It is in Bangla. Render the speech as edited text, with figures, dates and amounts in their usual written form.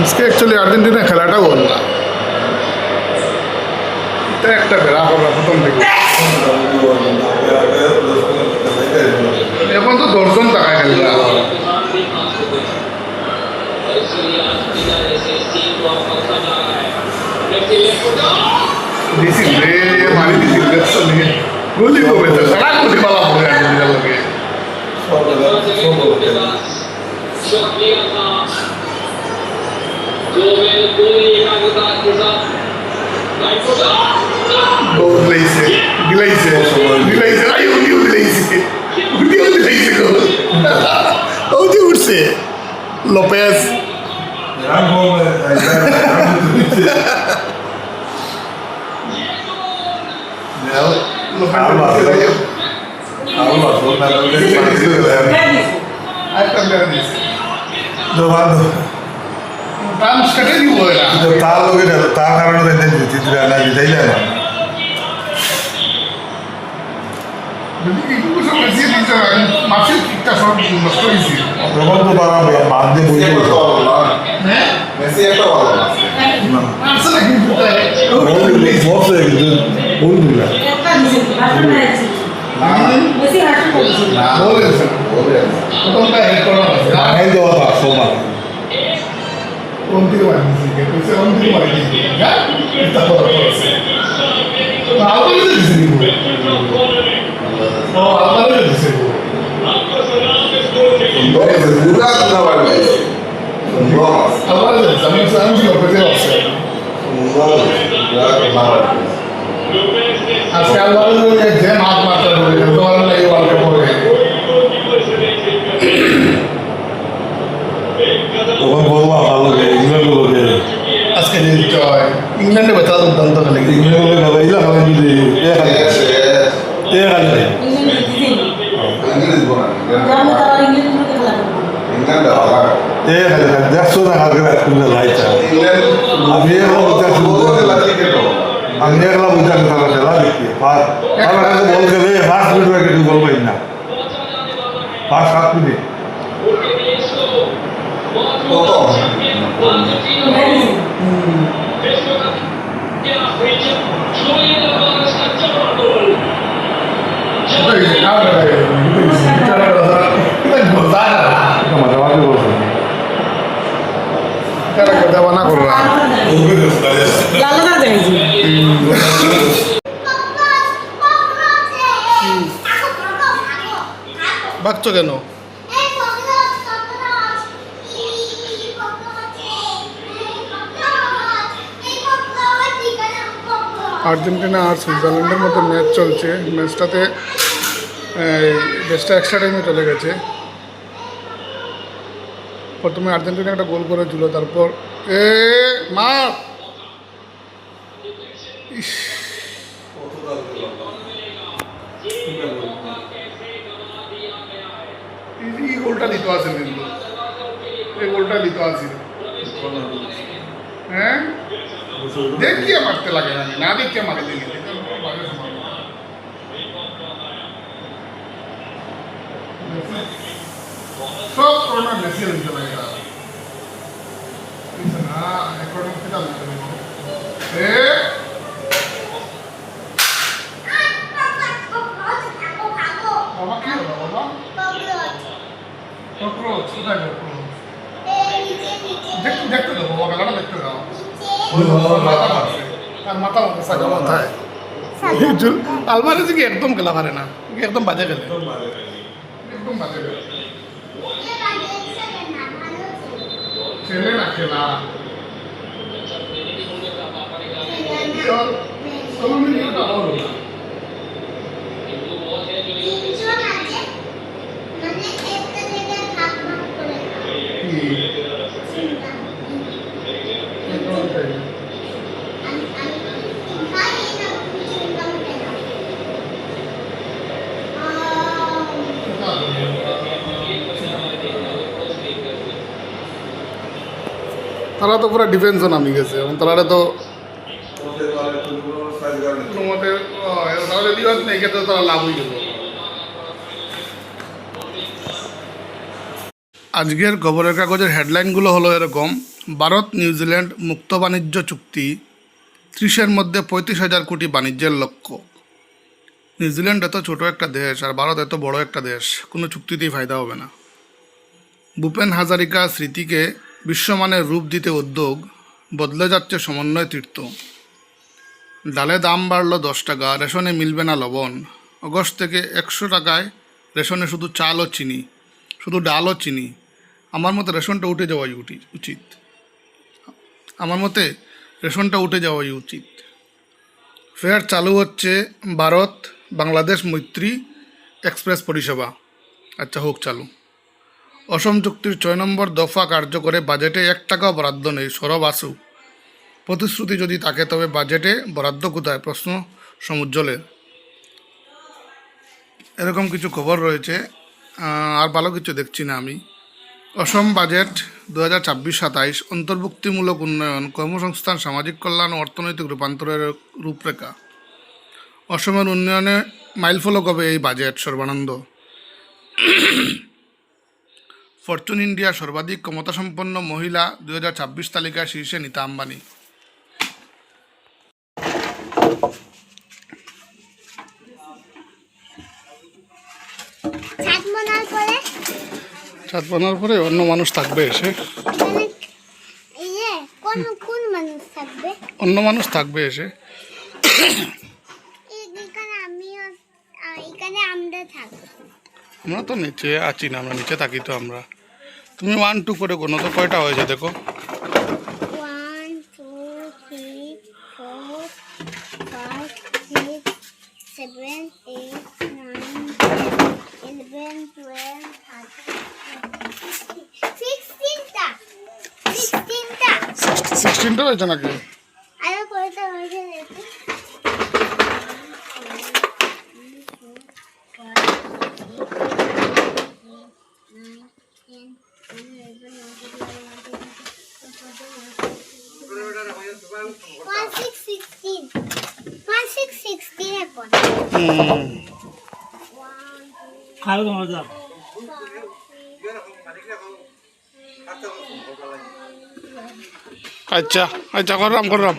আজকে অ্যাকচুয়ালি আর্জেন্টিনা খেলাটাও হল না, এটা একটা বেড়া হবে প্রথম থেকে। এখন তো 10 জন টাকা খেলবে। দিছিল রে, মারি দিছিল দেখছো নি, গুলি করবে তো সারা গুলি পালা পড়ে আর্জেন্টিনার লগে। দিলাইছে দিলাইছে দিলাইছে, আই উনিও দিলাইছে, উনিও দিলাইছে গোল। ওই উঠছে লোপেজ। তার কারণে দিতে না মাছের ঠিকটা সব নষ্ট হয়েছে। তখন তো তারা বাদ দিয়ে বই মেসি একটা ভালো না আজকে আল্লাহ যে মাছ মাত্রা করে তোমার লাগে ওয়ার্ল্ড কাপ হবে। তখন বলবো ভালো ইংল্যান্ড লোকে আজকে জিততে হয়, ইংল্যান্ডে বেতা দুর্দান্ত খেলে। ইংল্যান্ড লোকে খেলা ইলা খেলা যদি দেখছো না কালকে রাজকুমার লাইটা আমি আমি একলা বুঝতে তারা খেলা দেখি বল খেলে 5 মিনিট আগে বল পাই না 5-7 মিনিট বাচ্চা কেন আর্জেন্টিনা আর সুইজারল্যান্ডের মধ্যে ম্যাচ চলছে। ম্যাচটাতে ম্যাচটা এক্সট্রা টাইমে চলে গেছে। প্রথমে আর্জেন্টিনা একটা গোল করেছিল, তারপর মা এই গোলটা দিতে আসেন, কিন্তু এই গোলটা দিতে আসেন। হ্যাঁ দেখিয়ে মারতে লাগে, আমি না দেখিয়ে মারে দিলি সব করোনা বেশি হইতে লাগে না এখন সেটা হইতে লাগে। বাবা কি হলো বাবা? ককরোচ কোথায় ককরোচ? দেখতে দাও বাবা, খেলাটা দেখতে দাও। তার মাথা সাজা মাথায় আলমারি থেকে একদম খেলা পারে না, একদম বাজে খেলে, একদম বাজে খেলে খেলে না খেলা। তারা তো পুরো ডিফেন্সও নামি গেছে এবং তারা তো কোনো মতে তাহলে দিবাস নেই, ক্ষেত্রে তারা লাভ হয়ে গেল। আজকের খবরের কাগজের হেডলাইনগুলো হলো এরকম: ভারত নিউজিল্যান্ড মুক্ত বাণিজ্য চুক্তি 30-এর মধ্যে 35,000 কোটি বাণিজ্যের লক্ষ্য। নিউজিল্যান্ড এত ছোট একটা দেশ আর ভারত এত বড় একটা দেশ, কোনো চুক্তিতেই ফায়দা হবে না। ভূপেন হাজারিকা স্মৃতিকে বিশ্বমানের রূপ দিতে উদ্যোগ, বদলে যাচ্ছে সমন্বয় তীর্থ। ডালে দাম বাড়লো 10 টাকা, রেশনে মিলবে না লবণ। আগস্ট থেকে 100 টাকায় রেশনে শুধু চাল ও চিনি, শুধু ডাল ও চিনি। আমার মতে রেশনটা উঠে যাওয়াই উচিত। আমার মতে রেশনটা উঠে যাওয়াই উচিত। ফের চালু হচ্ছে ভারত বাংলাদেশ মৈত্রী এক্সপ্রেস পরিষেবা। আচ্ছা, হোক চালু। অসম চুক্তির 6 নম্বর দফা কার্যকরে বাজেটে 1 টাকাও বরাদ্দ নেই, সরব আসু। প্রতিশ্রুতি যদি থাকে তবে বাজেটে বরাদ্দ কোথায়, প্রশ্ন সমুজ্জ্বলের। এরকম কিছু খবর রয়েছে, আর ভালো কিছু দেখছি না আমি। অসম বাজেট 2024-27 অন্তর্ভুক্তিমূলক উন্নয়ন, কর্মসংস্থান, সামাজিক কল্যাণ ও অর্থনৈতিক রূপান্তরের রূপরেখা। অসমের উন্নয়নে মাইলফলক হবে এই বাজেট। সর্বানন্দ। ফরচুন ইন্ডিয়া সর্বাধিক ক্ষমতাসম্পন্ন মহিলা 2024 তালিকায় শীর্ষে নীতা আম্বানি। ছাদ বানার পরে অন্য মানুষ থাকবে এসে, কোন মানুষ থাকবে? অন্য মানুষ থাকবে এসে। এখানে আমরা থাকবো। আমরা তো নিচে আছি না, আমরা নিচে থাকি তো আমরা। তুমি 1 2 করে কোনো তো কয়টা হয়েছে দেখো। 1 2 3 4 5 6 7 8 9 10 11 12 16টা 16টা হয়েছে নাকি? আরো কয়টা হয়েছে দেখি। খাও তোমার যাও। আচ্ছা আচ্ছা, করলাম।